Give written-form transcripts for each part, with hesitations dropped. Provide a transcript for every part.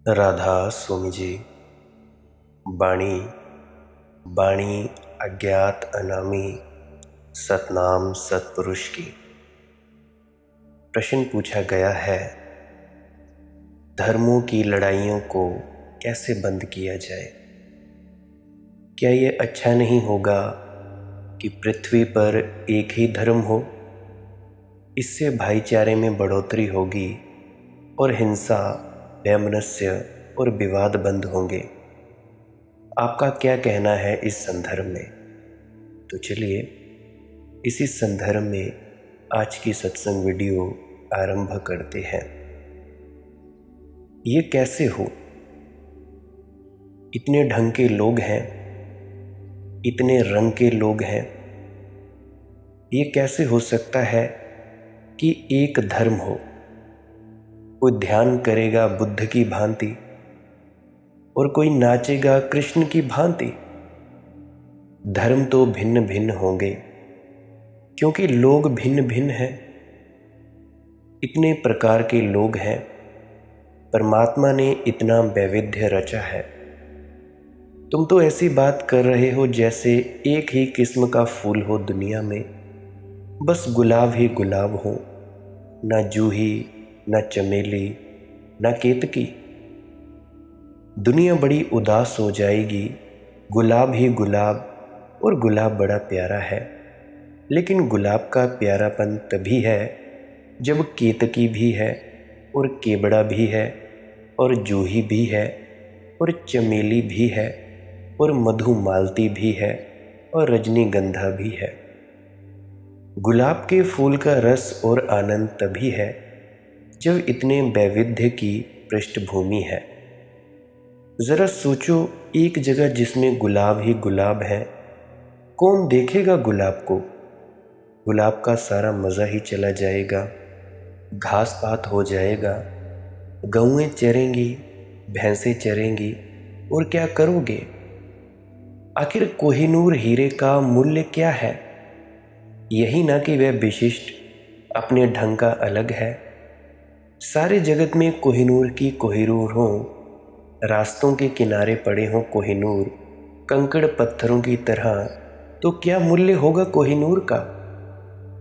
राधा स्वामी जी। बाणी बाणी अज्ञात अनामी सतनाम सतपुरुष की। प्रश्न पूछा गया है, धर्मों की लड़ाइयों को कैसे बंद किया जाए? क्या ये अच्छा नहीं होगा कि पृथ्वी पर एक ही धर्म हो? इससे भाईचारे में बढ़ोतरी होगी और हिंसा, वैमनस्य और विवाद बंद होंगे। आपका क्या कहना है इस संदर्भ में? तो चलिए इसी संदर्भ में आज की सत्संग वीडियो आरंभ करते हैं। ये कैसे हो? इतने ढंग के लोग हैं, इतने रंग के लोग हैं, ये कैसे हो सकता है कि एक धर्म हो? कोई ध्यान करेगा बुद्ध की भांति और कोई नाचेगा कृष्ण की भांति। धर्म तो भिन्न भिन्न होंगे क्योंकि लोग भिन्न भिन्न हैं। इतने प्रकार के लोग हैं, परमात्मा ने इतना वैविध्य रचा है। तुम तो ऐसी बात कर रहे हो जैसे एक ही किस्म का फूल हो दुनिया में, बस गुलाब ही गुलाब हो, ना जूही, ना चमेली, ना केतकी। दुनिया बड़ी उदास हो जाएगी। गुलाब ही गुलाब और गुलाब बड़ा प्यारा है, लेकिन गुलाब का प्यारापन तभी है जब केतकी भी है और केवड़ा भी है और जूही भी है और चमेली भी है और मधुमालती भी है और रजनीगंधा भी है। गुलाब के फूल का रस और आनंद तभी है जब इतने वैविध्य की पृष्ठभूमि है। जरा सोचो, एक जगह जिसमें गुलाब ही गुलाब है, कौन देखेगा गुलाब को? गुलाब का सारा मज़ा ही चला जाएगा, घास पात हो जाएगा, गौएं चरेंगी, भैंसें चरेंगी, और क्या करोगे? आखिर कोहिनूर हीरे का मूल्य क्या है? यही ना कि वह विशिष्ट, अपने ढंग का अलग है। सारे जगत में कोहिनूर की कोहिनूर हो, रास्तों के किनारे पड़े हों कोहिनूर कंकड़ पत्थरों की तरह, तो क्या मूल्य होगा कोहिनूर का?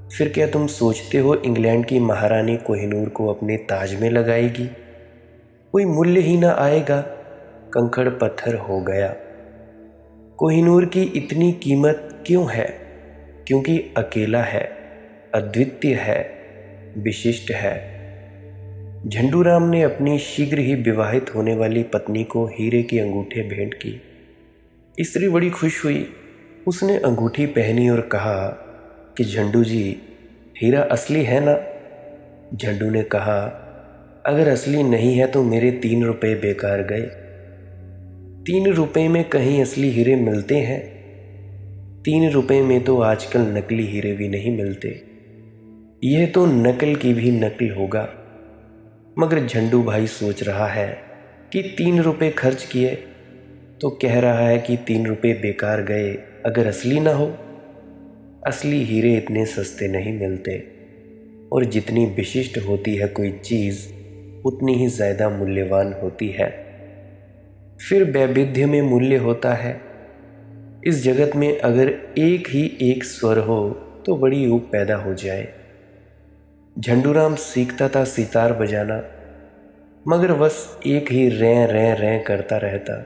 फिर क्या तुम सोचते हो इंग्लैंड की महारानी कोहिनूर को अपने ताज में लगाएगी? कोई मूल्य ही ना आएगा, कंकड़ पत्थर हो गया। कोहिनूर की इतनी कीमत क्यों है? क्योंकि अकेला है, अद्वितीय है, विशिष्ट है। झंडूराम ने अपनी शीघ्र ही विवाहित होने वाली पत्नी को हीरे की अंगूठी भेंट की। स्त्री बड़ी खुश हुई। उसने अंगूठी पहनी और कहा कि झंडू जी, हीरा असली है ना? झंडू ने कहा, अगर असली नहीं है तो मेरे 3 रुपए बेकार गए। 3 रुपए में कहीं असली हीरे मिलते हैं? 3 रुपए में तो आजकल नकली हीरे भी नहीं मिलते। यह तो नकल की भी नकल होगा। मगर झंडू भाई सोच रहा है कि 3 रुपए खर्च किए तो कह रहा है कि 3 रुपए बेकार गए अगर असली ना हो। असली हीरे इतने सस्ते नहीं मिलते, और जितनी विशिष्ट होती है कोई चीज़, उतनी ही ज़्यादा मूल्यवान होती है। फिर वैविध्य में मूल्य होता है। इस जगत में अगर एक ही एक स्वर हो तो बड़ी ऊब पैदा हो जाए। झंडूराम सीखता था सितार बजाना, मगर बस एक ही रें रें रें करता रहता।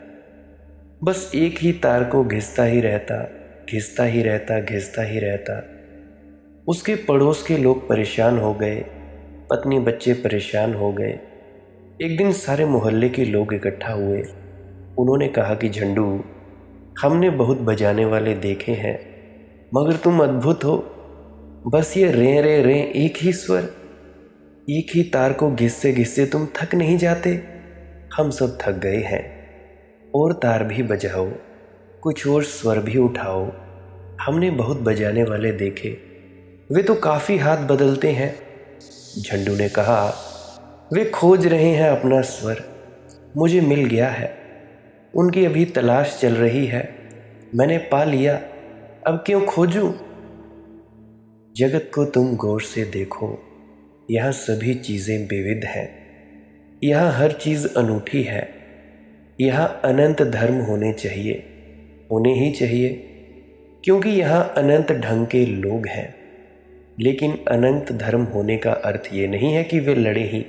बस एक ही तार को घिसता ही रहता, घिसता ही रहता, घिसता ही रहता। उसके पड़ोस के लोग परेशान हो गए, पत्नी बच्चे परेशान हो गए। एक दिन सारे मोहल्ले के लोग इकट्ठा हुए। उन्होंने कहा कि झंडू, हमने बहुत बजाने वाले देखे हैं, मगर तुम अद्भुत हो। बस ये रे रे रे एक ही स्वर, एक ही तार को घिसते घिसते तुम थक नहीं जाते? हम सब थक गए हैं। और तार भी बजाओ, कुछ और स्वर भी उठाओ। हमने बहुत बजाने वाले देखे, वे तो काफ़ी हाथ बदलते हैं। झंडू ने कहा, वे खोज रहे हैं अपना स्वर, मुझे मिल गया है। उनकी अभी तलाश चल रही है, मैंने पा लिया, अब क्यों खोजूं? जगत को तुम गौर से देखो, यहाँ सभी चीज़ें विविध हैं। यहाँ हर चीज़ अनूठी है। यहाँ अनंत धर्म होने चाहिए, होने ही चाहिए, क्योंकि यहाँ अनंत ढंग के लोग हैं। लेकिन अनंत धर्म होने का अर्थ ये नहीं है कि वे लड़े ही।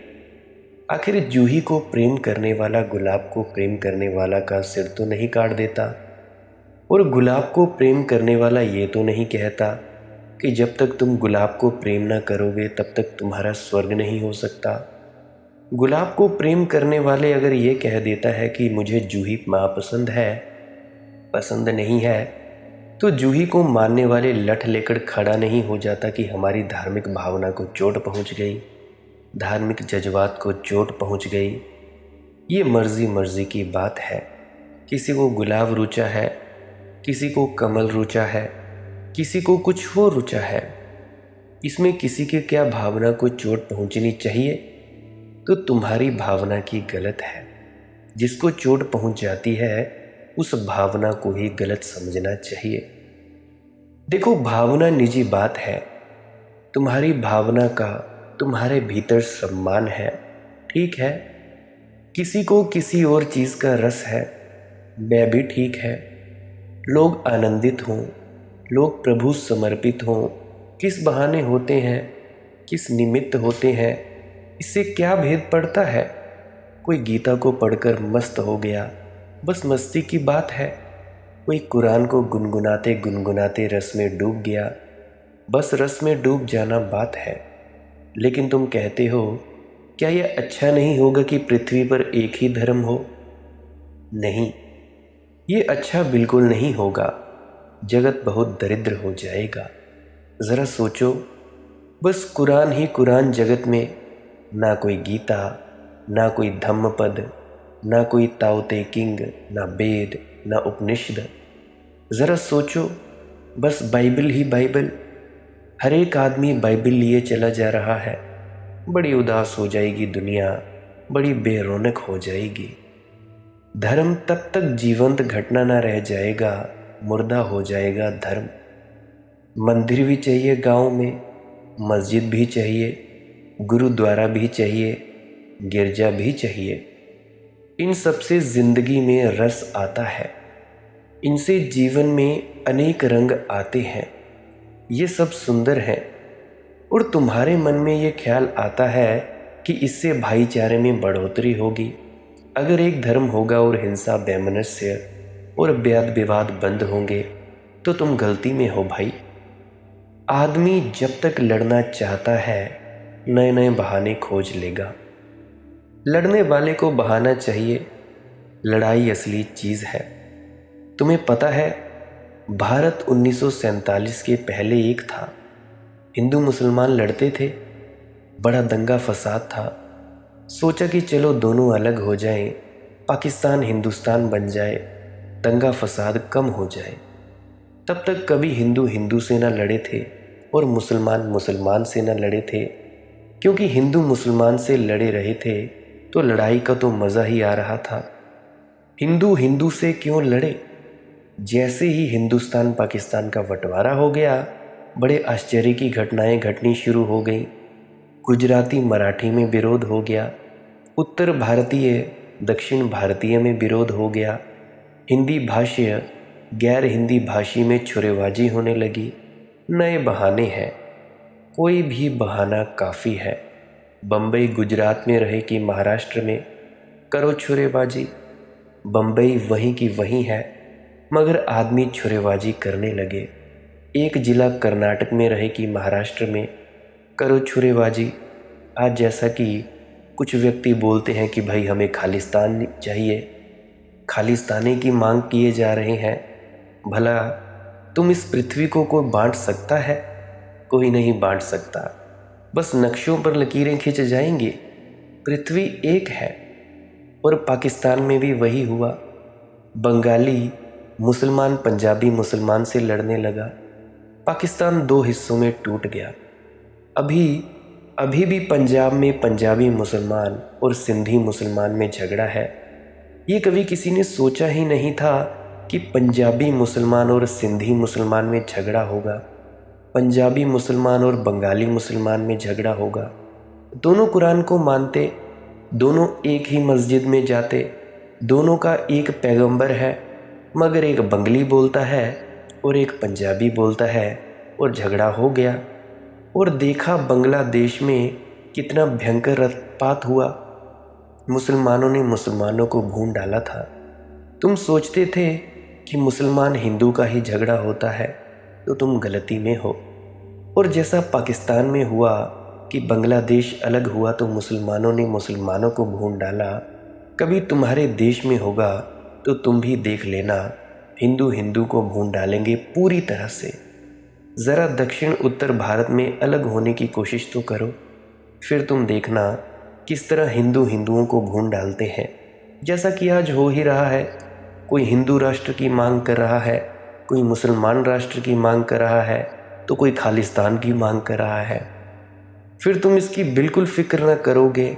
आखिर जूही को प्रेम करने वाला गुलाब को प्रेम करने वाला का सिर तो नहीं काट देता, और गुलाब को प्रेम करने वाला ये तो नहीं कहता कि जब तक तुम गुलाब को प्रेम ना करोगे तब तक तुम्हारा स्वर्ग नहीं हो सकता। गुलाब को प्रेम करने वाले अगर ये कह देता है कि मुझे जूही माँ पसंद है, पसंद नहीं है, तो जूही को मानने वाले लठ लेकर खड़ा नहीं हो जाता कि हमारी धार्मिक भावना को चोट पहुँच गई, धार्मिक जज्बात को चोट पहुँच गई। ये मर्जी की बात है। किसी को गुलाब रुचा है, किसी को कमल रुचा है, किसी को कुछ और रुचा है। इसमें किसी के क्या भावना को चोट पहुंचनी चाहिए तो तुम्हारी भावना की गलत है। जिसको चोट पहुंच जाती है उस भावना को ही गलत समझना चाहिए। देखो, भावना निजी बात है। तुम्हारी भावना का तुम्हारे भीतर सम्मान है, ठीक है। किसी को किसी और चीज़ का रस है, वह भी ठीक है। लोग आनंदित हों, लोग प्रभु समर्पित हों, किस बहाने होते हैं, किस निमित्त होते हैं, इससे क्या भेद पड़ता है। कोई गीता को पढ़कर मस्त हो गया, बस मस्ती की बात है। कोई कुरान को गुनगुनाते गुनगुनाते रस में डूब गया, बस रस में डूब जाना बात है। लेकिन तुम कहते हो, क्या यह अच्छा नहीं होगा कि पृथ्वी पर एक ही धर्म हो? नहीं, ये अच्छा बिल्कुल नहीं होगा। जगत बहुत दरिद्र हो जाएगा। ज़रा सोचो, बस कुरान ही कुरान जगत में, ना कोई गीता, ना कोई धम्मपद, ना कोई ताओ ते किंग, ना वेद, ना उपनिषद। ज़रा सोचो, बस बाइबल ही बाइबल। हर एक आदमी बाइबल लिए चला जा रहा है। बड़ी उदास हो जाएगी दुनिया, बड़ी बेरौनक हो जाएगी। धर्म तब तक जीवंत घटना ना रह जाएगा, मुर्दा हो जाएगा धर्म। मंदिर भी चाहिए गांव में, मस्जिद भी चाहिए, गुरुद्वारा भी चाहिए, गिरजा भी चाहिए। इन सब से जिंदगी में रस आता है। इनसे जीवन में अनेक रंग आते हैं। ये सब सुंदर है। और तुम्हारे मन में ये ख्याल आता है कि इससे भाईचारे में बढ़ोतरी होगी। अगर एक धर्म होगा और हिंसा, वैमनस्य और वाद विवाद बंद होंगे तो तुम गलती में हो भाई। आदमी जब तक लड़ना चाहता है नए नए बहाने खोज लेगा। लड़ने वाले को बहाना चाहिए। लड़ाई असली चीज़ है। तुम्हें पता है, भारत 1947 के पहले एक था। हिंदू मुसलमान लड़ते थे, बड़ा दंगा फसाद था। सोचा कि चलो दोनों अलग हो जाएं, पाकिस्तान हिंदुस्तान बन जाए, दंगा फसाद कम हो जाए। तब तक कभी हिंदू हिंदू से न लड़े थे और मुसलमान मुसलमान से न लड़े थे, क्योंकि हिंदू मुसलमान से लड़े रहे थे तो लड़ाई का तो मज़ा ही आ रहा था। हिंदू हिंदू से क्यों लड़े? जैसे ही हिंदुस्तान पाकिस्तान का बंटवारा हो गया, बड़े आश्चर्य की घटनाएं घटनी शुरू हो गई। गुजराती मराठी में विरोध हो गया, उत्तर भारतीय दक्षिण भारतीय में विरोध हो गया, हिंदी भाषीय गैर हिंदी भाषी में छुरेबाजी होने लगी। नए बहाने हैं, कोई भी बहाना काफ़ी है। बम्बई गुजरात में रहे कि महाराष्ट्र में, करो छुरेबाजी। बम्बई वहीं की वहीं है, मगर आदमी छुरेबाजी करने लगे। एक जिला कर्नाटक में रहे कि महाराष्ट्र में, करो छुरेबाजी। आज जैसा कि कुछ व्यक्ति बोलते हैं कि भाई हमें खालिस्तान चाहिए, खालिस्तानी की मांग किए जा रहे हैं। भला तुम इस पृथ्वी को कोई बांट सकता है? कोई नहीं बांट सकता। बस नक्शों पर लकीरें खींच जाएंगी। पृथ्वी एक है। और पाकिस्तान में भी वही हुआ। बंगाली मुसलमान पंजाबी मुसलमान से लड़ने लगा। पाकिस्तान दो हिस्सों में टूट गया। अभी भी पंजाब में पंजाबी मुसलमान और सिंधी मुसलमान में झगड़ा है। ये कभी किसी ने सोचा ही नहीं था कि पंजाबी मुसलमान और सिंधी मुसलमान में झगड़ा होगा, पंजाबी मुसलमान और बंगाली मुसलमान में झगड़ा होगा। दोनों कुरान को मानते, दोनों एक ही मस्जिद में जाते, दोनों का एक पैगंबर है, मगर एक बंगली बोलता है और एक पंजाबी बोलता है और झगड़ा हो गया। और देखा बांग्लादेश में कितना भयंकर रक्तपात हुआ। मुसलमानों ने मुसलमानों को भून डाला था। तुम सोचते थे कि मुसलमान हिंदू का ही झगड़ा होता है, तो तुम गलती में हो। और जैसा पाकिस्तान में हुआ कि बांग्लादेश अलग हुआ तो मुसलमानों ने मुसलमानों को भून डाला, कभी तुम्हारे देश में होगा तो तुम भी देख लेना, हिंदू हिंदू को भून डालेंगे पूरी तरह से। ज़रा दक्षिण उत्तर भारत में अलग होने की कोशिश तो करो, फिर तुम देखना किस तरह हिंदू हिंदुओं को भून डालते हैं, जैसा कि आज हो ही रहा है। कोई हिंदू राष्ट्र की मांग कर रहा है, कोई मुसलमान राष्ट्र की मांग कर रहा है, तो कोई खालिस्तान की मांग कर रहा है। फिर तुम इसकी बिल्कुल फिक्र न करोगे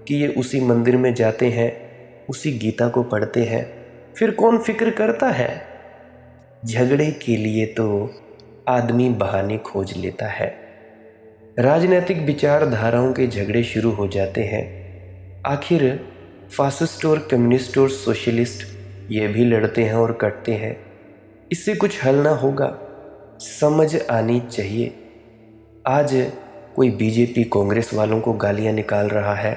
कि ये उसी मंदिर में जाते हैं, उसी गीता को पढ़ते हैं। फिर कौन फिक्र करता है? झगड़े के लिए तो आदमी बहाने खोज लेता है। राजनीतिक विचारधाराओं के झगड़े शुरू हो जाते हैं। आखिर फासिस्ट और कम्युनिस्ट और सोशलिस्ट ये भी लड़ते हैं और कटते हैं। इससे कुछ हल ना होगा। समझ आनी चाहिए। आज कोई बीजेपी कांग्रेस वालों को गालियां निकाल रहा है,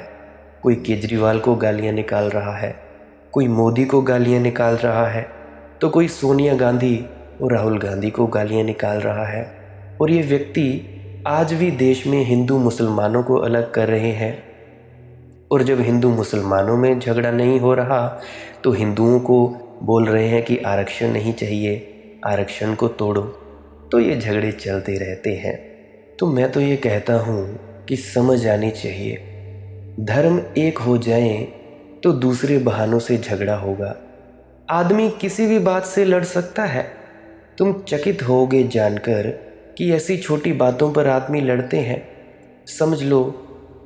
कोई केजरीवाल को गालियां निकाल रहा है, कोई मोदी को गालियां निकाल रहा है, तो कोई सोनिया गांधी और राहुल गांधी को गालियां निकाल रहा है। और ये व्यक्ति आज भी देश में हिंदू मुसलमानों को अलग कर रहे हैं। और जब हिंदू मुसलमानों में झगड़ा नहीं हो रहा तो हिंदुओं को बोल रहे हैं कि आरक्षण नहीं चाहिए, आरक्षण को तोड़ो। तो ये झगड़े चलते रहते हैं। तो मैं तो ये कहता हूँ कि समझ आनी चाहिए। धर्म एक हो जाए तो दूसरे बहानों से झगड़ा होगा। आदमी किसी भी बात से लड़ सकता है। तुम चकित होगे जानकर कि ऐसी छोटी बातों पर आदमी लड़ते हैं। समझ लो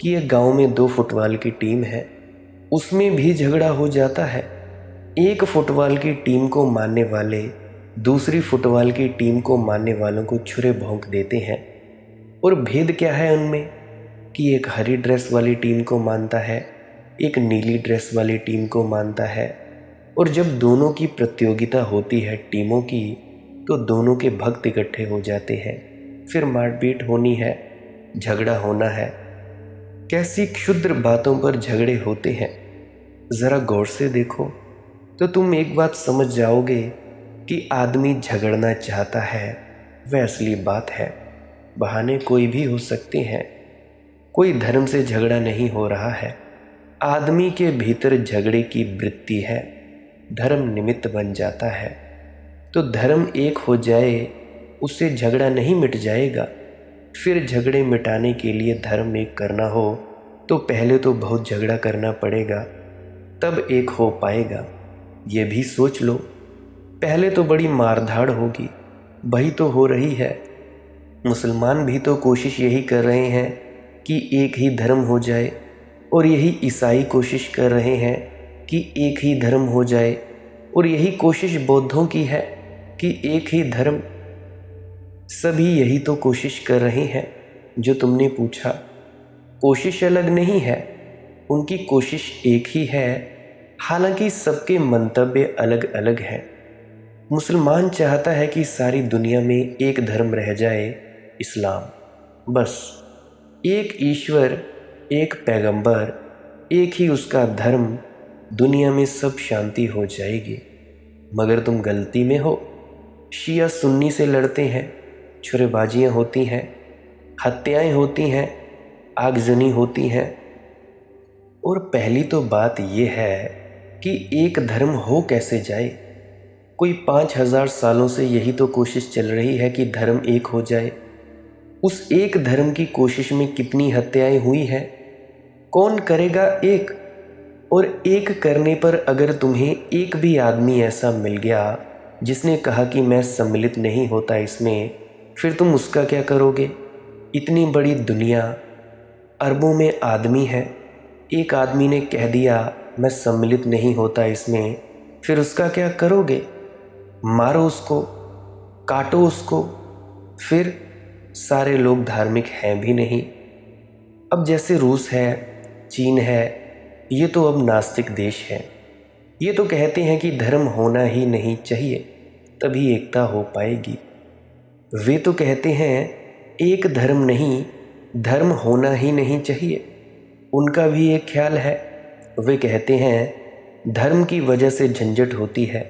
कि एक गांव में 2 फुटबॉल की टीम है, उसमें भी झगड़ा हो जाता है। एक फुटबॉल की टीम को मानने वाले दूसरी फुटबॉल की टीम को मानने वालों को छुरे भोंक देते हैं। और भेद क्या है उनमें कि एक हरी ड्रेस वाली टीम को मानता है, एक नीली ड्रेस वाली टीम को मानता है। और जब दोनों की प्रतियोगिता होती है टीमों की, तो दोनों के भक्त इकट्ठे हो जाते हैं। फिर मारपीट होनी है, झगड़ा होना है। कैसी क्षुद्र बातों पर झगड़े होते हैं। ज़रा गौर से देखो तो तुम एक बात समझ जाओगे कि आदमी झगड़ना चाहता है, वह असली बात है। बहाने कोई भी हो सकते हैं। कोई धर्म से झगड़ा नहीं हो रहा है। आदमी के भीतर झगड़े की वृत्ति है, धर्म निमित्त बन जाता है। तो धर्म एक हो जाए, उससे झगड़ा नहीं मिट जाएगा। फिर झगड़े मिटाने के लिए धर्म एक करना हो तो पहले तो बहुत झगड़ा करना पड़ेगा, तब एक हो पाएगा। ये भी सोच लो, पहले तो बड़ी मारधाड़ होगी, वही तो हो रही है। मुसलमान भी तो कोशिश यही कर रहे हैं कि एक ही धर्म हो जाए, और यही ईसाई कोशिश कर रहे हैं कि एक ही धर्म हो जाए, और यही कोशिश बौद्धों की है कि एक ही धर्म। सभी यही तो कोशिश कर रहे हैं। जो तुमने पूछा, कोशिश अलग नहीं है, उनकी कोशिश एक ही है। हालांकि सबके मंतव्य अलग अलग हैं। मुसलमान चाहता है कि सारी दुनिया में एक धर्म रह जाए, इस्लाम। बस एक ईश्वर, एक पैगंबर, एक ही उसका धर्म, दुनिया में सब शांति हो जाएगी। मगर तुम गलती में हो। शिया सुन्नी से लड़ते हैं, छुरेबाजियाँ होती हैं, हत्याएं होती हैं, आगजनी होती हैं। और पहली तो बात यह है कि एक धर्म हो कैसे जाए। कोई 5000 सालों से यही तो कोशिश चल रही है कि धर्म एक हो जाए। उस एक धर्म की कोशिश में कितनी हत्याएं हुई हैं। कौन करेगा एक? और एक करने पर अगर तुम्हें एक भी आदमी ऐसा मिल गया जिसने कहा कि मैं सम्मिलित नहीं होता इसमें, फिर तुम उसका क्या करोगे? इतनी बड़ी दुनिया, अरबों में आदमी है, एक आदमी ने कह दिया मैं सम्मिलित नहीं होता इसमें, फिर उसका क्या करोगे? मारो उसको, काटो उसको। फिर सारे लोग धार्मिक हैं भी नहीं। अब जैसे रूस है, चीन है, ये तो अब नास्तिक देश है। ये तो कहते हैं कि धर्म होना ही नहीं चाहिए, तभी एकता हो पाएगी। वे तो कहते हैं एक धर्म नहीं, धर्म होना ही नहीं चाहिए। उनका भी एक ख्याल है। वे कहते हैं धर्म की वजह से झंझट होती है,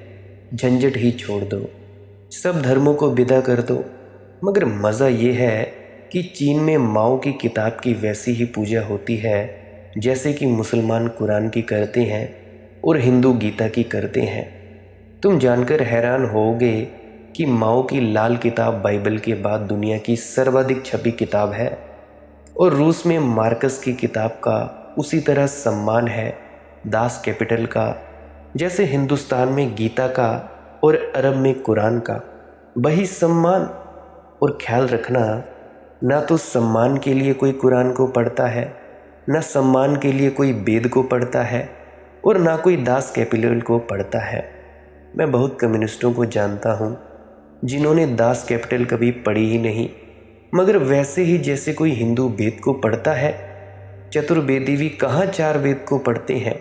झंझट ही छोड़ दो, सब धर्मों को विदा कर दो। मगर मज़ा ये है कि चीन में माओ की किताब की वैसी ही पूजा होती है जैसे कि मुसलमान कुरान की करते हैं और हिंदू गीता की करते हैं। तुम जानकर हैरान होगे कि माओ की लाल किताब बाइबल के बाद दुनिया की सर्वाधिक छपी किताब है, और रूस में मार्कस की किताब का उसी तरह सम्मान है दास कैपिटल का, जैसे हिंदुस्तान में गीता का और अरब में कुरान का। वही सम्मान। और ख्याल रखना, ना तो सम्मान के लिए कोई कुरान को पढ़ता है, ना सम्मान के लिए कोई वेद को पढ़ता है, और ना कोई दास कैपिटल को पढ़ता है। मैं बहुत कम्युनिस्टों को जानता हूँ जिन्होंने दास कैपिटल कभी पढ़ी ही नहीं, मगर वैसे ही जैसे कोई हिंदू वेद को पढ़ता है। चतुर्वेदी भी कहाँ 4 वेद को पढ़ते हैं,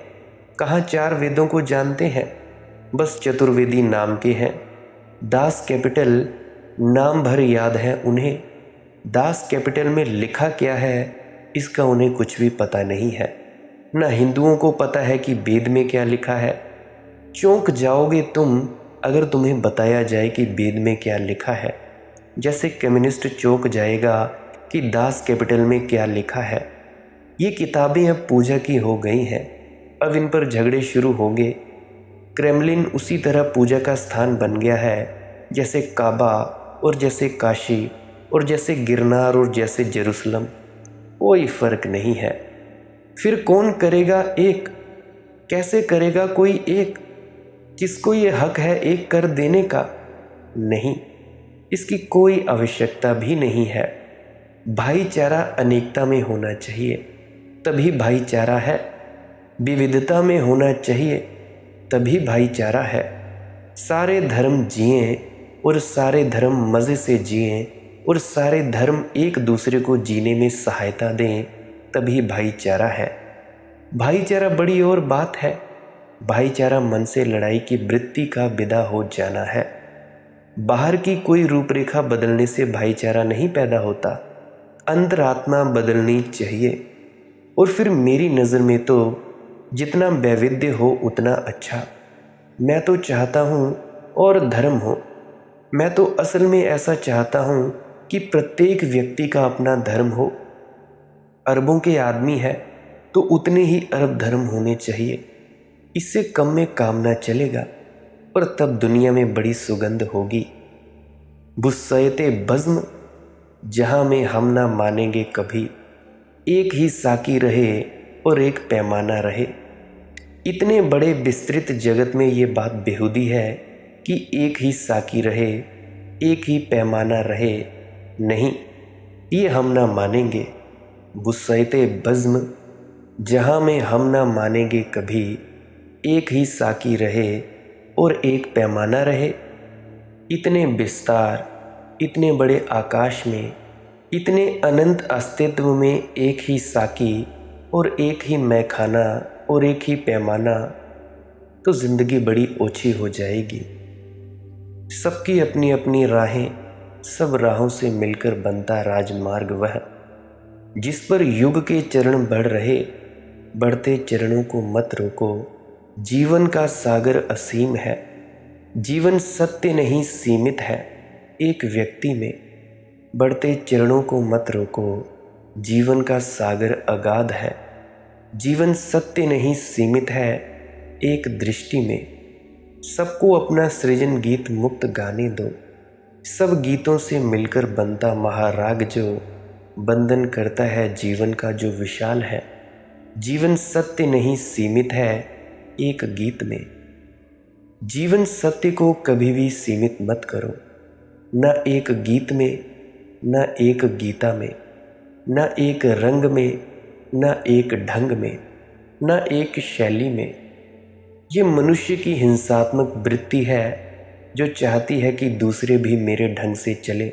कहाँ 4 वेदों को जानते हैं। बस चतुर्वेदी नाम के हैं। दास कैपिटल नाम भर याद है उन्हें। दास कैपिटल में लिखा क्या है इसका उन्हें कुछ भी पता नहीं है। ना हिंदुओं को पता है कि वेद में क्या लिखा है। चौंक जाओगे तुम अगर तुम्हें बताया जाए कि वेद में क्या लिखा है, जैसे कम्युनिस्ट चौंक जाएगा कि दास कैपिटल में क्या लिखा है। ये किताबें अब पूजा की हो गई हैं, अब इन पर झगड़े शुरू होंगे। क्रेमलिन उसी तरह पूजा का स्थान बन गया है जैसे काबा, और जैसे काशी, और जैसे गिरनार, और जैसे जेरूसलम। कोई फर्क नहीं है। फिर कौन करेगा एक? कैसे करेगा कोई एक? किसको ये हक है एक कर देने का? नहीं, इसकी कोई आवश्यकता भी नहीं है। भाईचारा अनेकता में होना चाहिए, तभी भाईचारा है। विविधता में होना चाहिए, तभी भाईचारा है। सारे धर्म जिएं और सारे धर्म मज़े से जिएं, और सारे धर्म एक दूसरे को जीने में सहायता दें, तभी भाईचारा है। भाईचारा बड़ी और बात है। भाईचारा मन से लड़ाई की वृत्ति का विदा हो जाना है। बाहर की कोई रूपरेखा बदलने से भाईचारा नहीं पैदा होता, अंतरात्मा बदलनी चाहिए। और फिर मेरी नज़र में तो जितना वैविध्य हो उतना अच्छा। मैं तो चाहता हूँ और धर्म हो। मैं तो असल में ऐसा चाहता हूँ कि प्रत्येक व्यक्ति का अपना धर्म हो। अरबों के आदमी है तो उतने ही अरब धर्म होने चाहिए। इससे कम में काम ना चलेगा, और तब दुनिया में बड़ी सुगंध होगी। बुस्सयते बज़्म जहाँ में हम ना मानेंगे कभी, एक ही साकी रहे और एक पैमाना रहे। इतने बड़े विस्तृत जगत में ये बात बेहूदी है कि एक ही साकी रहे, एक ही पैमाना रहे। नहीं, ये हम ना मानेंगे। बुस्सयते बज़्म जहाँ में हम ना मानेंगे कभी, एक ही साकी रहे और एक पैमाना रहे। इतने विस्तार, इतने बड़े आकाश में, इतने अनंत अस्तित्व में एक ही साकी और एक ही मैखाना और एक ही पैमाना, तो ज़िंदगी बड़ी ओछी हो जाएगी। सबकी अपनी अपनी राहें, सब राहों से मिलकर बनता राजमार्ग वह, जिस पर युग के चरण बढ़ रहे। बढ़ते चरणों को मत रोको, जीवन का सागर असीम है। जीवन सत्य नहीं सीमित है एक व्यक्ति में। बढ़ते चरणों को मत रोको, जीवन का सागर अगाध है। जीवन सत्य नहीं सीमित है एक दृष्टि में। सबको अपना सृजन गीत मुक्त गाने दो। सब गीतों से मिलकर बनता महाराग जो बंधन करता है जीवन का जो विशाल है। जीवन सत्य नहीं सीमित है एक गीत में। जीवन सत्य को कभी भी सीमित मत करो, न एक गीत में, न एक गीता में, न एक रंग में, न एक ढंग में, न एक शैली में। ये मनुष्य की हिंसात्मक वृत्ति है जो चाहती है कि दूसरे भी मेरे ढंग से चले,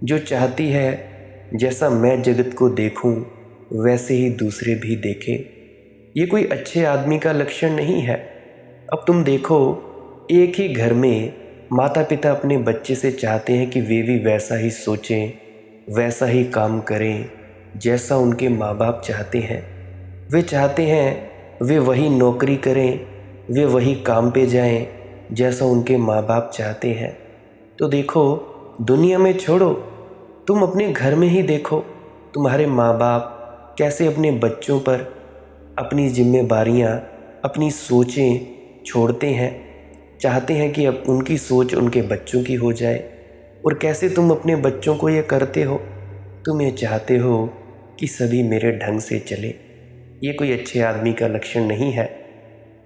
जो चाहती है जैसा मैं जगत को देखूं वैसे ही दूसरे भी देखें। ये कोई अच्छे आदमी का लक्षण नहीं है। अब तुम देखो, एक ही घर में माता पिता अपने बच्चे से चाहते हैं कि वे भी वैसा ही सोचें, वैसा ही काम करें जैसा उनके माँ बाप चाहते हैं। वे चाहते हैं वे वही नौकरी करें, वे वही काम पे जाएं जैसा उनके माँ बाप चाहते हैं। तो देखो, दुनिया में छोड़ो, तुम अपने घर में ही देखो, तुम्हारे माँ बाप कैसे अपने बच्चों पर अपनी जिम्मेदारियाँ, अपनी सोचें छोड़ते हैं, चाहते हैं कि अब उनकी सोच उनके बच्चों की हो जाए। और कैसे तुम अपने बच्चों को ये करते हो, तुम ये चाहते हो कि सभी मेरे ढंग से चले। ये कोई अच्छे आदमी का लक्षण नहीं है,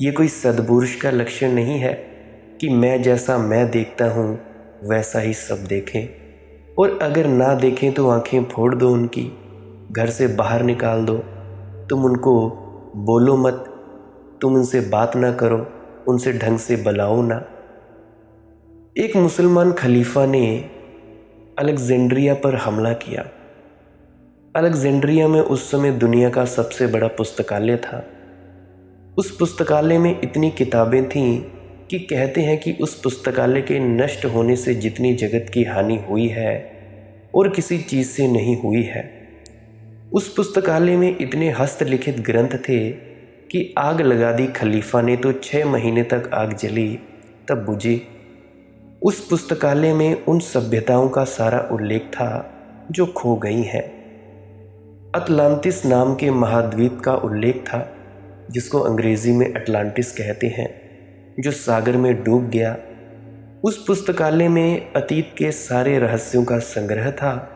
ये कोई सद्पुरुष का लक्षण नहीं है कि मैं जैसा मैं देखता हूँ वैसा ही सब देखें। और अगर ना देखें तो आंखें फोड़ दो उनकी, घर से बाहर निकाल दो। तुम उनको बोलो मत, तुम उनसे बात ना करो, उनसे ढंग से बुलाओ ना। एक मुसलमान खलीफा ने अलेक्जेंड्रिया पर हमला किया। अलेक्जेंड्रिया में उस समय दुनिया का सबसे बड़ा पुस्तकालय था। उस पुस्तकालय में इतनी किताबें थीं कि कहते हैं कि उस पुस्तकालय के नष्ट होने से जितनी जगत की हानि हुई है और किसी चीज़ से नहीं हुई है। उस पुस्तकालय में इतने हस्तलिखित ग्रंथ थे कि आग लगा दी खलीफा ने तो 6 महीने तक आग जली तब बुझी। उस पुस्तकालय में उन सभ्यताओं का सारा उल्लेख था जो खो गई हैं। अटलांटिस नाम के महाद्वीप का उल्लेख था, जिसको अंग्रेजी में अटलांटिस कहते हैं, जो सागर में डूब गया। उस पुस्तकालय में अतीत के सारे रहस्यों का संग्रह था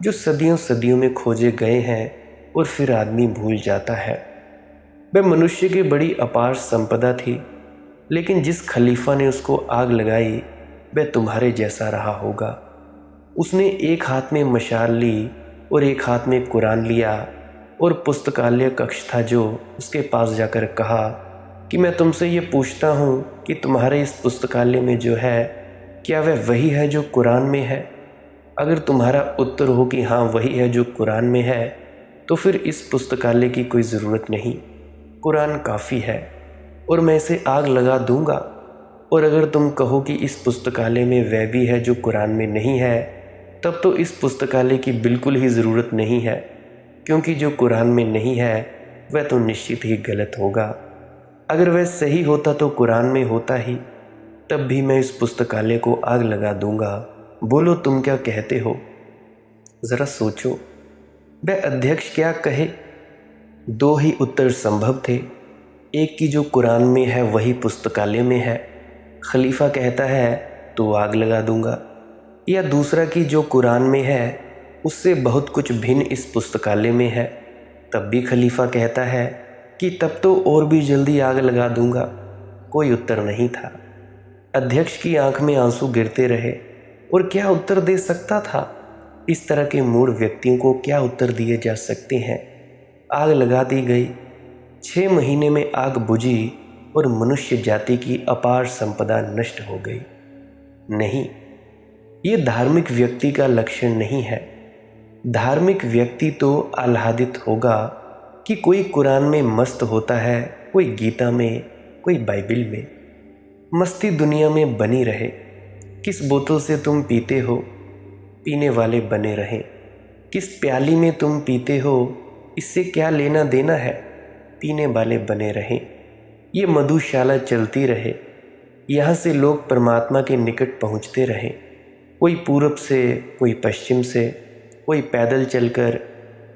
जो सदियों सदियों में खोजे गए हैं और फिर आदमी भूल जाता है। वह मनुष्य की बड़ी अपार संपदा थी, लेकिन जिस खलीफा ने उसको आग लगाई वह तुम्हारे जैसा रहा होगा। उसने एक हाथ में मशाल ली और एक हाथ में कुरान लिया और पुस्तकालय कक्ष था जो उसके पास जाकर कहा कि मैं तुमसे ये पूछता हूँ कि तुम्हारे इस पुस्तकालय में जो है क्या वह वही है जो कुरान में है? अगर तुम्हारा उत्तर हो कि हाँ वही है जो कुरान में है, तो फिर इस पुस्तकालय की कोई ज़रूरत नहीं, कुरान काफ़ी है और मैं इसे आग लगा दूंगा। और अगर तुम कहो कि इस पुस्तकालय में वह भी है जो कुरान में नहीं है, तब तो इस पुस्तकालय की बिल्कुल ही ज़रूरत नहीं है, क्योंकि जो कुरान में नहीं है वह तो निश्चित ही गलत होगा। अगर वह सही होता तो कुरान में होता ही, तब भी मैं इस पुस्तकालय को आग लगा दूंगा। बोलो तुम क्या कहते हो? ज़रा सोचो, वह अध्यक्ष क्या कहे? 2 ही उत्तर संभव थे। एक की जो कुरान में है वही पुस्तकालय में है, खलीफा कहता है तो आग लगा दूंगा, या दूसरा की जो कुरान में है उससे बहुत कुछ भिन्न इस पुस्तकालय में है, तब भी खलीफा कहता है कि तब तो और भी जल्दी आग लगा दूंगा। कोई उत्तर नहीं था। अध्यक्ष की आंख में आंसू गिरते रहे और क्या उत्तर दे सकता था? इस तरह के मूढ़ व्यक्तियों को क्या उत्तर दिए जा सकते हैं? आग लगा दी गई। 6 महीने में आग बुझी और मनुष्य जाति की अपार संपदा नष्ट हो गई। नहीं, ये धार्मिक व्यक्ति का लक्षण नहीं है। धार्मिक व्यक्ति तो आह्लादित होगा कि कोई कुरान में मस्त होता है, कोई गीता में, कोई बाइबिल में। मस्ती दुनिया में बनी रहे। किस बोतल से तुम पीते हो, पीने वाले बने रहें। किस प्याली में तुम पीते हो, इससे क्या लेना देना है, पीने वाले बने रहें। ये मधुशाला चलती रहे, यहाँ से लोग परमात्मा के निकट पहुँचते रहें। कोई पूरब से, कोई पश्चिम से, कोई पैदल चलकर,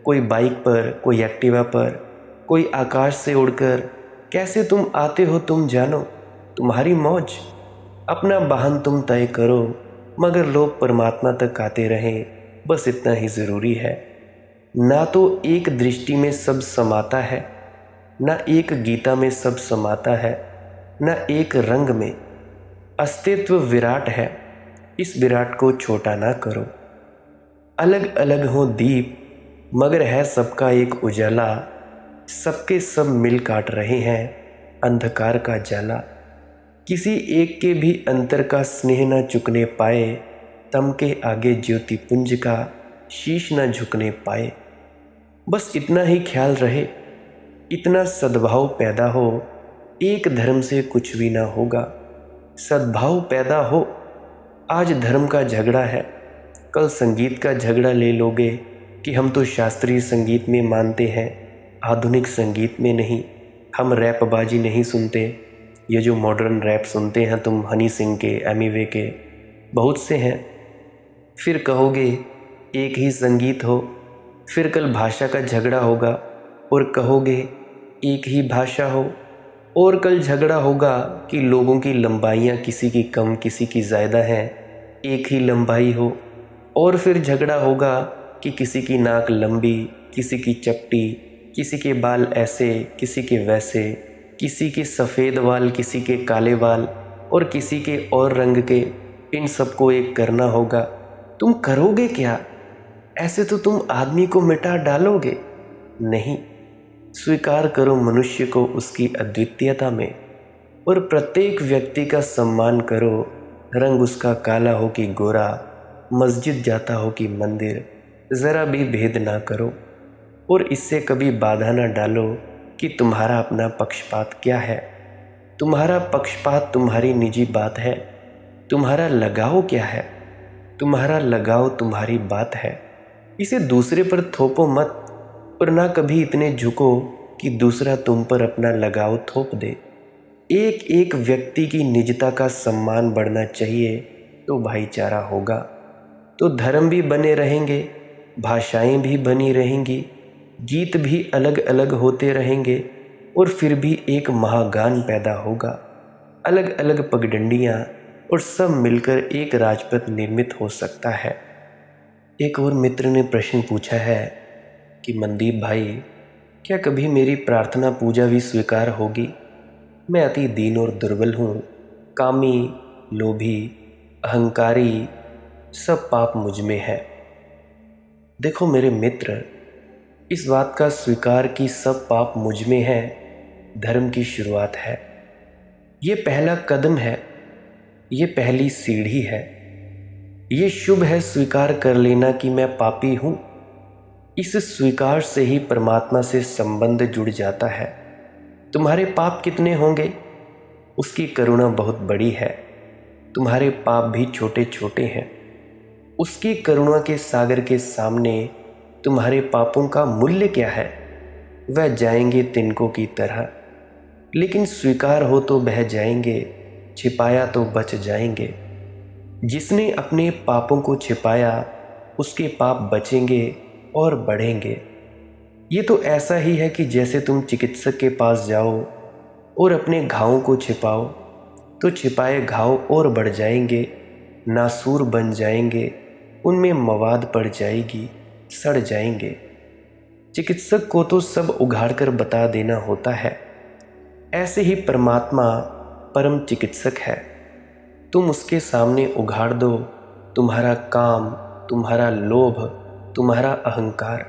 कोई बाइक पर, कोई एक्टिवा पर, कोई आकाश से उड़कर। कैसे तुम आते हो तुम जानो, तुम्हारी मौज। अपना वाहन तुम तय करो, मगर लोग परमात्मा तक आते रहें, बस इतना ही ज़रूरी है। ना तो एक दृष्टि में सब समाता है, ना एक गीता में सब समाता है, ना एक रंग में। अस्तित्व विराट है, इस विराट को छोटा ना करो। अलग अलग हो दीप, मगर है सबका एक उजाला। सबके सब मिल काट रहे हैं अंधकार का जाला। किसी एक के भी अंतर का स्नेह न चुकने पाए, तम के आगे ज्योति पुंज का शीश न झुकने पाए। बस इतना ही ख्याल रहे, इतना सद्भाव पैदा हो, एक धर्म से कुछ भी ना होगा। सद्भाव पैदा हो। आज धर्म का झगड़ा है, कल संगीत का झगड़ा ले लोगे कि हम तो शास्त्रीय संगीत में मानते हैं, आधुनिक संगीत में नहीं। हम रैपबाजी नहीं सुनते, ये जो मॉडर्न रैप सुनते हैं तुम, हनी सिंह के, एमिवे के, बहुत से हैं। फिर कहोगे एक ही संगीत हो। फिर कल भाषा का झगड़ा होगा और कहोगे एक ही भाषा हो। और कल झगड़ा होगा कि लोगों की लंबाइयाँ किसी की कम किसी की ज़्यादा हैं, एक ही लंबाई हो। और फिर झगड़ा होगा कि किसी की नाक लंबी, किसी की चपटी, किसी के बाल ऐसे, किसी के वैसे, किसी के सफ़ेद बाल, किसी के काले बाल और किसी के और रंग के। इन सबको एक करना होगा। तुम करोगे क्या? ऐसे तो तुम आदमी को मिटा डालोगे। नहीं, स्वीकार करो मनुष्य को उसकी अद्वितीयता में और प्रत्येक व्यक्ति का सम्मान करो। रंग उसका काला हो कि गोरा, मस्जिद जाता हो कि मंदिर, ज़रा भी भेद ना करो। और इससे कभी बाधा ना डालो कि तुम्हारा अपना पक्षपात क्या है। तुम्हारा पक्षपात तुम्हारी निजी बात है। तुम्हारा लगाव क्या है? तुम्हारा लगाव तुम्हारी बात है। इसे दूसरे पर थोपो मत और ना कभी इतने झुको कि दूसरा तुम पर अपना लगाव थोप दे। एक एक व्यक्ति की निजता का सम्मान बढ़ना चाहिए तो भाईचारा होगा, तो धर्म भी बने रहेंगे, भाषाएं भी बनी रहेंगी, गीत भी अलग अलग होते रहेंगे और फिर भी एक महागान पैदा होगा। अलग अलग पगडंडियाँ और सब मिलकर एक राजपथ निर्मित हो सकता है। एक और मित्र ने प्रश्न पूछा है कि मनदीप भाई, क्या कभी मेरी प्रार्थना पूजा भी स्वीकार होगी? मैं अति दीन और दुर्बल हूँ, कामी, लोभी, अहंकारी, सब पाप मुझ में है। देखो मेरे मित्र, इस बात का स्वीकार कि सब पाप मुझ में है धर्म की शुरुआत है। ये पहला कदम है, ये पहली सीढ़ी है। ये शुभ है स्वीकार कर लेना कि मैं पापी हूँ। इस स्वीकार से ही परमात्मा से संबंध जुड़ जाता है। तुम्हारे पाप कितने होंगे, उसकी करुणा बहुत बड़ी है। तुम्हारे पाप भी छोटे छोटे हैं, उसकी करुणा के सागर के सामने तुम्हारे पापों का मूल्य क्या है? वह जाएंगे तिनकों की तरह, लेकिन स्वीकार हो तो बह जाएंगे, छिपाया तो बच जाएंगे। जिसने अपने पापों को छिपाया उसके पाप बचेंगे और बढ़ेंगे। ये तो ऐसा ही है कि जैसे तुम चिकित्सक के पास जाओ और अपने घावों को छिपाओ तो छिपाए घाव और बढ़ जाएंगे, नासूर बन जाएंगे, उनमें मवाद पड़ जाएगी, सड़ जाएंगे। चिकित्सक को तो सब उघाड़ कर बता देना होता है। ऐसे ही परमात्मा परम चिकित्सक है। तुम उसके सामने उघाड़ दो तुम्हारा काम, तुम्हारा लोभ, तुम्हारा अहंकार।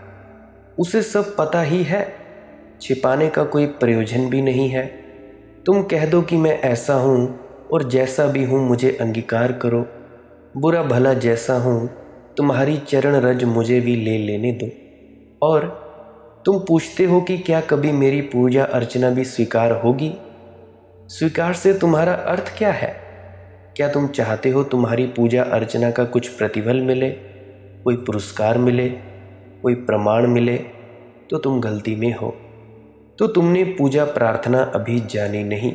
उसे सब पता ही है, छिपाने का कोई प्रयोजन भी नहीं है। तुम कह दो कि मैं ऐसा हूँ और जैसा भी हूँ मुझे अंगीकार करो, बुरा भला जैसा हूँ तुम्हारी चरण रज मुझे भी ले लेने दो। और तुम पूछते हो कि क्या कभी मेरी पूजा अर्चना भी स्वीकार होगी? स्वीकार से तुम्हारा अर्थ क्या है? क्या तुम चाहते हो तुम्हारी पूजा अर्चना का कुछ प्रतिफल मिले, कोई पुरस्कार मिले, कोई प्रमाण मिले? तो तुम गलती में हो। तो तुमने पूजा प्रार्थना अभी जानी नहीं।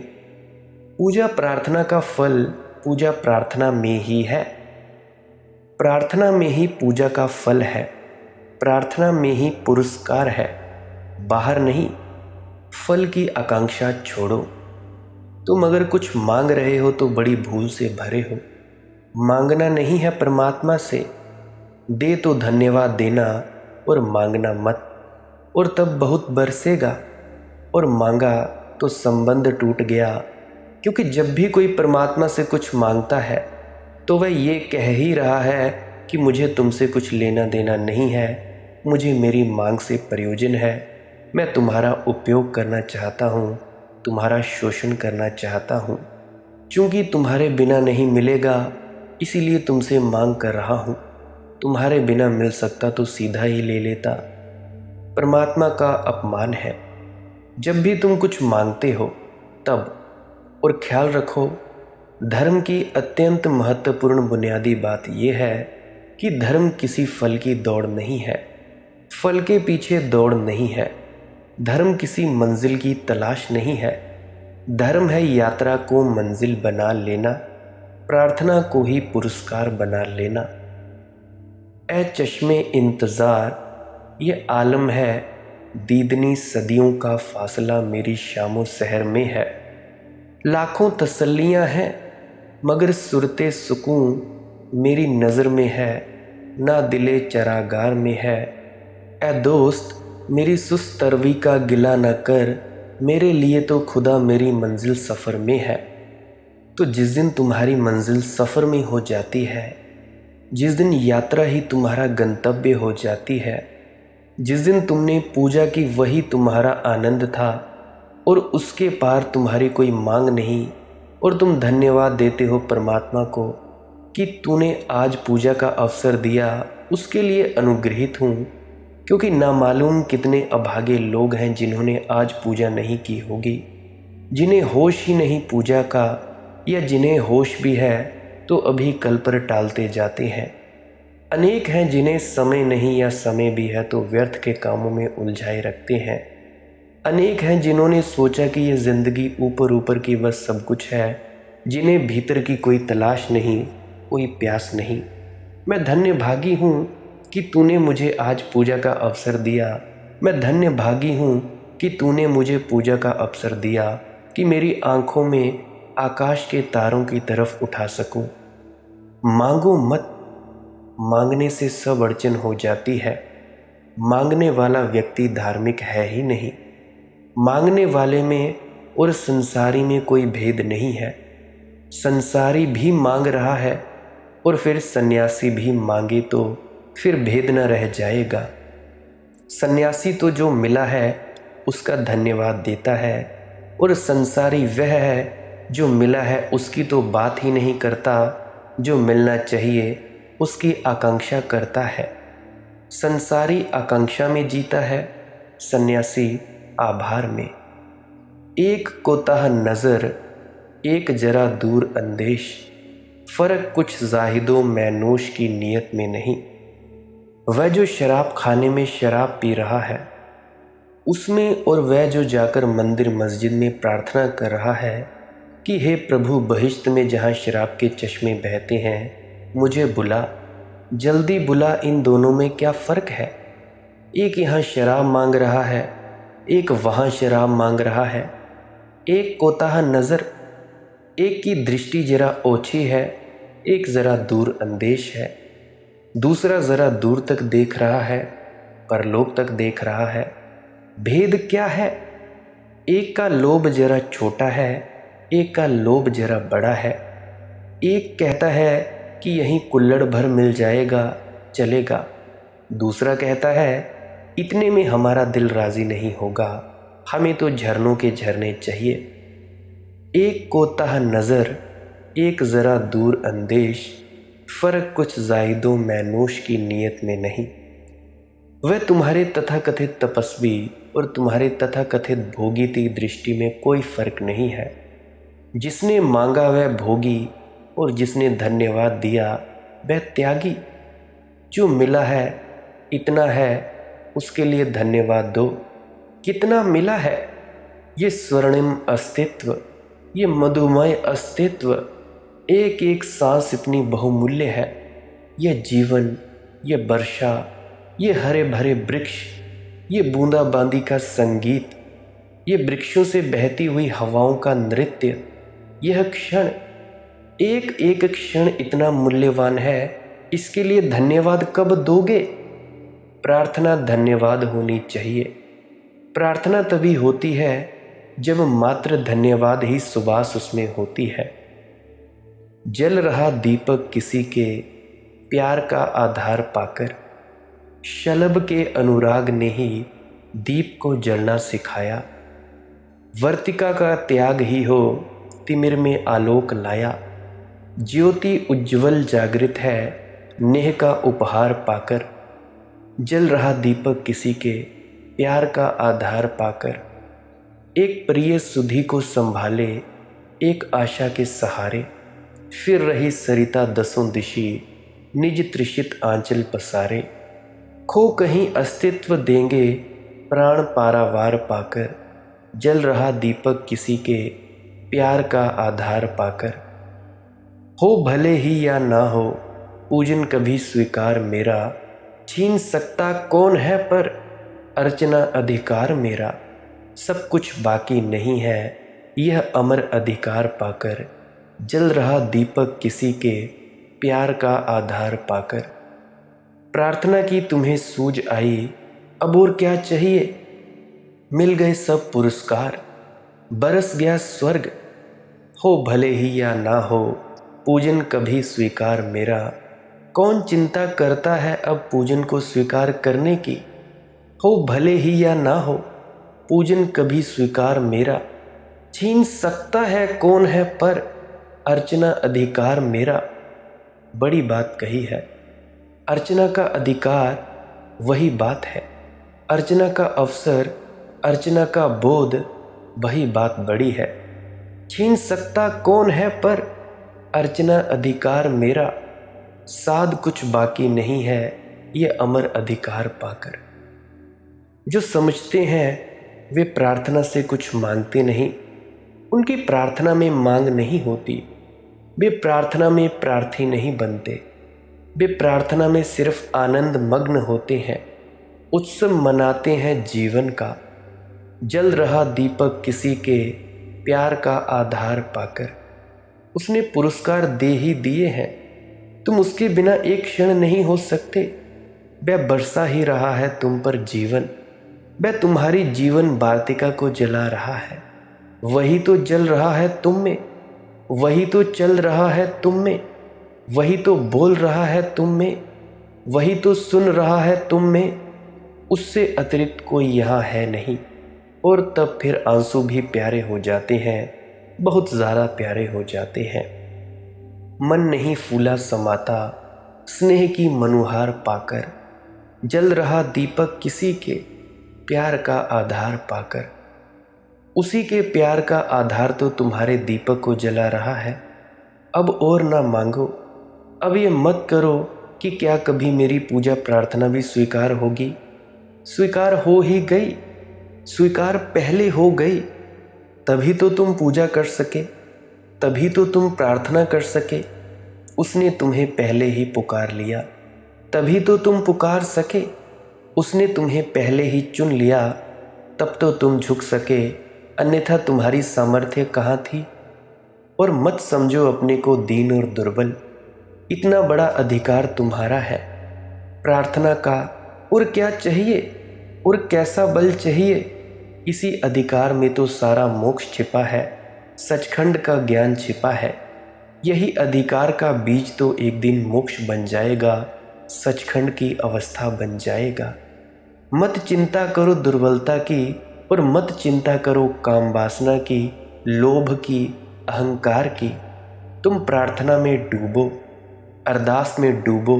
पूजा प्रार्थना का फल पूजा प्रार्थना में ही है। प्रार्थना में ही पूजा का फल है, प्रार्थना में ही पुरस्कार है, बाहर नहीं। फल की आकांक्षा छोड़ो। तुम अगर कुछ मांग रहे हो तो बड़ी भूल से भरे हो। मांगना नहीं है परमात्मा से, दे तो धन्यवाद देना और मांगना मत, और तब बहुत बरसेगा। और मांगा तो संबंध टूट गया, क्योंकि जब भी कोई परमात्मा से कुछ मांगता है तो वह ये कह ही रहा है कि मुझे तुमसे कुछ लेना देना नहीं है, मुझे मेरी मांग से प्रयोजन है, मैं तुम्हारा उपयोग करना चाहता हूँ, तुम्हारा शोषण करना चाहता हूँ। चूँकि तुम्हारे बिना नहीं मिलेगा इसीलिए तुमसे मांग कर रहा हूँ। तुम्हारे बिना मिल सकता तो सीधा ही ले लेता। परमात्मा का अपमान है। जब भी तुम कुछ मांगते हो तब, और ख्याल रखो, धर्म की अत्यंत महत्वपूर्ण बुनियादी बात यह है कि धर्म किसी फल की दौड़ नहीं है, फल के पीछे दौड़ नहीं है। धर्म किसी मंजिल की तलाश नहीं है। धर्म है यात्रा को मंजिल बना लेना, प्रार्थना को ही पुरस्कार बना लेना। ए चश्मे इंतज़ार, ये आलम है, दीदनी सदियों का फासला मेरी शामो सहर में है। लाखों तसल्लियाँ हैं मगर सुरते सुकून मेरी नज़र में है, ना दिले चरागार में है। ए दोस्त, मेरी सुस्त तरवी का गिला न कर, मेरे लिए तो खुदा मेरी मंजिल सफ़र में है। तो जिस दिन तुम्हारी मंजिल सफ़र में हो जाती है, जिस दिन यात्रा ही तुम्हारा गंतव्य हो जाती है, जिस दिन तुमने पूजा की वही तुम्हारा आनंद था और उसके पार तुम्हारी कोई मांग नहीं, और तुम धन्यवाद देते हो परमात्मा को कि तूने आज पूजा का अवसर दिया, उसके लिए अनुग्रहित हूँ, क्योंकि नामालूम कितने अभागे लोग हैं जिन्होंने आज पूजा नहीं की होगी, जिन्हें होश ही नहीं पूजा का, या जिन्हें होश भी है तो अभी कल पर टालते जाते हैं। अनेक हैं जिन्हें समय नहीं या समय भी है तो व्यर्थ के कामों में उलझाए रखते हैं। अनेक हैं जिन्होंने सोचा कि ये ज़िंदगी ऊपर ऊपर की बस सब कुछ है, जिन्हें भीतर की कोई तलाश नहीं, कोई प्यास नहीं। मैं धन्य भागी हूँ कि तूने मुझे आज पूजा का अवसर दिया। मैं धन्य भागी हूँ कि तूने मुझे पूजा का अवसर दिया कि मेरी आँखों में आकाश के तारों की तरफ उठा सकूँ। मांगो मत, मांगने से सब अड़चन हो जाती है। मांगने वाला व्यक्ति धार्मिक है ही नहीं। मांगने वाले में और संसारी में कोई भेद नहीं है। संसारी भी मांग रहा है और फिर सन्यासी भी मांगे तो फिर भेद न रह जाएगा। सन्यासी तो जो मिला है उसका धन्यवाद देता है, और संसारी वह है जो मिला है उसकी तो बात ही नहीं करता, जो मिलना चाहिए उसकी आकांक्षा करता है। संसारी आकांक्षा में जीता है, सन्यासी आभार में। एक कोताह नज़र, एक जरा दूर अंदेश, फ़र्क कुछ जाहिदो मैनोश की नीयत में नहीं। वह जो शराब खाने में शराब पी रहा है उसमें, और वह जो जाकर मंदिर मस्जिद में प्रार्थना कर रहा है कि हे प्रभु, बहिश्त में जहाँ शराब के चश्मे बहते हैं मुझे बुला, जल्दी बुला, इन दोनों में क्या फ़र्क है? एक यहाँ शराब मांग रहा है, एक वहाँ शराब मांग रहा है। एक कोताह नज़र, एक की दृष्टि ज़रा ओछी है, एक ज़रा दूर अंदेश है। दूसरा ज़रा दूर तक देख रहा है, परलोक तक देख रहा है। भेद क्या है? एक का लोभ ज़रा छोटा है, एक का लोभ ज़रा बड़ा है। एक कहता है कि यहीं कुल्हड़ भर मिल जाएगा, चलेगा। दूसरा कहता है इतने में हमारा दिल राज़ी नहीं होगा, हमें तो झरनों के झरने चाहिए। एक कोताह नज़र, एक ज़रा दूर अंदेश, फ़र्क कुछ जाहिदो मैनोश की नीयत में नहीं। वह तुम्हारे तथाकथित तपस्वी और तुम्हारे तथाकथित भोगी की दृष्टि में कोई फ़र्क नहीं है। जिसने मांगा वह भोगी, और जिसने धन्यवाद दिया वह त्यागी। जो मिला है इतना है, उसके लिए धन्यवाद दो। कितना मिला है? ये स्वर्णिम अस्तित्व, ये मधुमय अस्तित्व, एक एक सांस इतनी बहुमूल्य है। यह जीवन, यह वर्षा, ये हरे भरे वृक्ष, ये बूंदाबांदी का संगीत, ये वृक्षों से बहती हुई हवाओं का नृत्य, यह क्षण, एक एक क्षण इतना मूल्यवान है, इसके लिए धन्यवाद कब दोगे? प्रार्थना धन्यवाद होनी चाहिए। प्रार्थना तभी होती है जब मात्र धन्यवाद ही सुबास उसमें होती है। जल रहा दीपक किसी के प्यार का आधार पाकर, शलभ के अनुराग ने ही दीप को जलना सिखाया। वर्तिका का त्याग ही हो तिमिर में आलोक लाया। ज्योति उज्ज्वल जागृत है नेह का उपहार पाकर। जल रहा दीपक किसी के प्यार का आधार पाकर। एक प्रिय सुधि को संभाले एक आशा के सहारे, फिर रही सरिता दसों दिशी निज त्रिषित आंचल पसारे। खो कहीं अस्तित्व देंगे प्राण पारावार पाकर, जल रहा दीपक किसी के प्यार का आधार पाकर। हो भले ही या ना हो पूजन कभी स्वीकार मेरा, छीन सकता कौन है पर अर्चना अधिकार मेरा। सब कुछ बाकी नहीं है यह अमर अधिकार पाकर, जल रहा दीपक किसी के प्यार का आधार पाकर। प्रार्थना की तुम्हें सूझ आई अब और क्या चाहिए, मिल गए सब पुरस्कार बरस गया स्वर्ग। हो भले ही या ना हो पूजन कभी स्वीकार मेरा, कौन चिंता करता है अब पूजन को स्वीकार करने की। हो भले ही या ना हो पूजन कभी स्वीकार मेरा, छीन सकता है कौन है पर अर्चना अधिकार मेरा। बड़ी बात कही है। अर्चना का अधिकार वही बात है, अर्चना का अवसर अर्चना का बोध वही बात बड़ी है। छीन सकता कौन है पर अर्चना अधिकार मेरा, साध कुछ बाकी नहीं है ये अमर अधिकार पाकर। जो समझते हैं वे प्रार्थना से कुछ मांगते नहीं, उनकी प्रार्थना में मांग नहीं होती। वे प्रार्थना में प्रार्थी नहीं बनते, वे प्रार्थना में सिर्फ आनंद मग्न होते हैं, उत्सव मनाते हैं जीवन का। जल रहा दीपक किसी के प्यार का आधार पाकर, उसने पुरस्कार दे ही दिए हैं, तुम उसके बिना एक क्षण नहीं हो सकते। वह बरसा ही रहा है तुम पर जीवन, वह तुम्हारी जीवन वार्तिका को जला रहा है। वही तो जल रहा है तुम में, वही तो चल रहा है तुम में, वही तो बोल रहा है तुम में, वही तो सुन रहा है तुम में। उससे अतिरिक्त कोई यहाँ है नहीं। और तब फिर आंसू भी प्यारे हो जाते हैं, बहुत ज़्यादा प्यारे हो जाते हैं। मन नहीं फूला समाता स्नेह की मनुहार पाकर, जल रहा दीपक किसी के प्यार का आधार पाकर। उसी के प्यार का आधार तो तुम्हारे दीपक को जला रहा है। अब और ना मांगो, अब ये मत करो कि क्या कभी मेरी पूजा प्रार्थना भी स्वीकार होगी। स्वीकार हो ही गई, स्वीकार पहले हो गई, तभी तो तुम पूजा कर सके, तभी तो तुम प्रार्थना कर सके। उसने तुम्हें पहले ही पुकार लिया, तभी तो तुम पुकार सके। उसने तुम्हें पहले ही चुन लिया, तब तो तुम झुक सके, अन्यथा तुम्हारी सामर्थ्य कहाँ थी। और मत समझो अपने को दीन और दुर्बल, इतना बड़ा अधिकार तुम्हारा है प्रार्थना का। और क्या चाहिए और कैसा बल चाहिए, इसी अधिकार में तो सारा मोक्ष छिपा है, सचखंड का ज्ञान छिपा है। यही अधिकार का बीज तो एक दिन मोक्ष बन जाएगा, सचखंड की अवस्था बन जाएगा। मत चिंता करो दुर्बलता की, और मत चिंता करो काम वासना की, लोभ की, अहंकार की। तुम प्रार्थना में डूबो, अरदास में डूबो,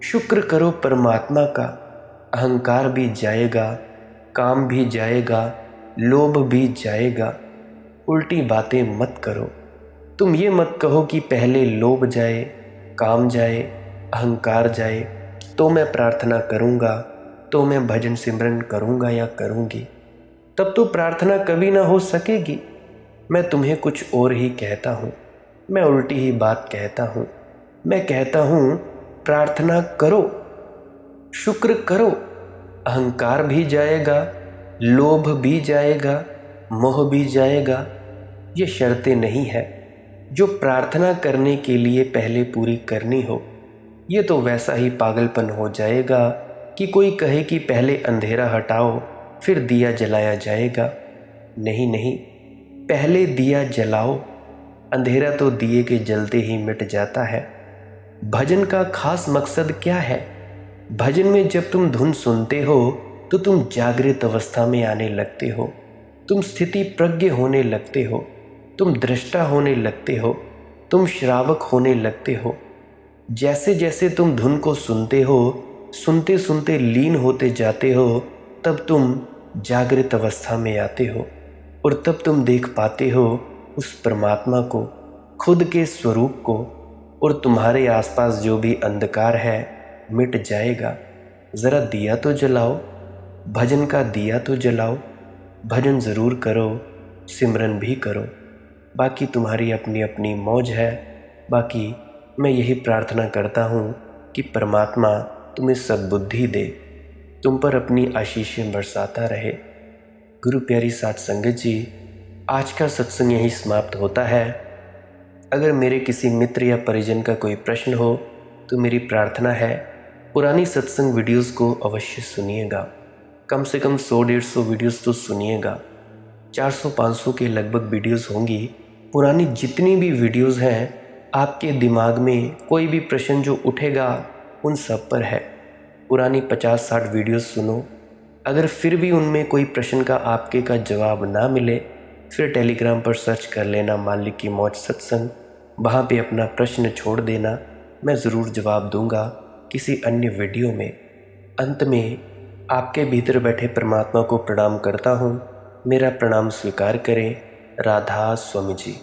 शुक्र करो परमात्मा का। अहंकार भी जाएगा, काम भी जाएगा, लोभ भी जाएगा। उल्टी बातें मत करो। तुम ये मत कहो कि पहले लोभ जाए, काम जाए, अहंकार जाए तो मैं प्रार्थना करूँगा, तो मैं भजन सिमरन करूँगा या करूँगी। तब तो प्रार्थना कभी ना हो सकेगी। मैं तुम्हें कुछ और ही कहता हूँ, मैं उल्टी ही बात कहता हूँ। मैं कहता हूँ प्रार्थना करो, शुक्र करो, अहंकार भी जाएगा, लोभ भी जाएगा, मोह भी जाएगा। ये शर्तें नहीं है जो प्रार्थना करने के लिए पहले पूरी करनी हो। ये तो वैसा ही पागलपन हो जाएगा कि कोई कहे कि पहले अंधेरा हटाओ फिर दिया जलाया जाएगा। नहीं नहीं, पहले दिया जलाओ, अंधेरा तो दिए के जलते ही मिट जाता है। भजन का खास मकसद क्या है? भजन में जब तुम धुन सुनते हो तो तुम जागृत अवस्था में आने लगते हो, तुम स्थिति प्रज्ञ होने लगते हो, तुम दृष्टा होने लगते हो, तुम श्रावक होने लगते हो। जैसे जैसे तुम धुन को सुनते हो, सुनते सुनते लीन होते जाते हो, तब तुम जागृत अवस्था में आते हो। और तब तुम देख पाते हो उस परमात्मा को, खुद के स्वरूप को, और तुम्हारे आसपास जो भी अंधकार है मिट जाएगा। ज़रा दिया तो जलाओ, भजन का दिया तो जलाओ। भजन ज़रूर करो, सिमरन भी करो। बाकी तुम्हारी अपनी अपनी मौज है। बाकी मैं यही प्रार्थना करता हूँ कि परमात्मा तुम्हें सद्बुद्धि दे, तुम पर अपनी आशीषें बरसाता रहे। गुरु प्यारी साध संगत जी, आज का सत्संग यहीं समाप्त होता है। अगर मेरे किसी मित्र या परिजन का कोई प्रश्न हो तो मेरी प्रार्थना है पुरानी सत्संग वीडियोस को अवश्य सुनिएगा। कम से कम 100-150 वीडियोस तो सुनिएगा। 400-500 के लगभग वीडियोस होंगी। पुरानी जितनी भी वीडियोस हैं, आपके दिमाग में कोई भी प्रश्न जो उठेगा उन सब पर है। पुरानी 50-60 वीडियोस सुनो। अगर फिर भी उनमें कोई प्रश्न का आपके का जवाब ना मिले, फिर टेलीग्राम पर सर्च कर लेना मालिक की मौज सत्संग, वहाँ पे अपना प्रश्न छोड़ देना, मैं ज़रूर जवाब दूंगा किसी अन्य वीडियो में। अंत में आपके भीतर बैठे परमात्मा को प्रणाम करता हूँ। मेरा प्रणाम स्वीकार करें। राधा स्वामी जी।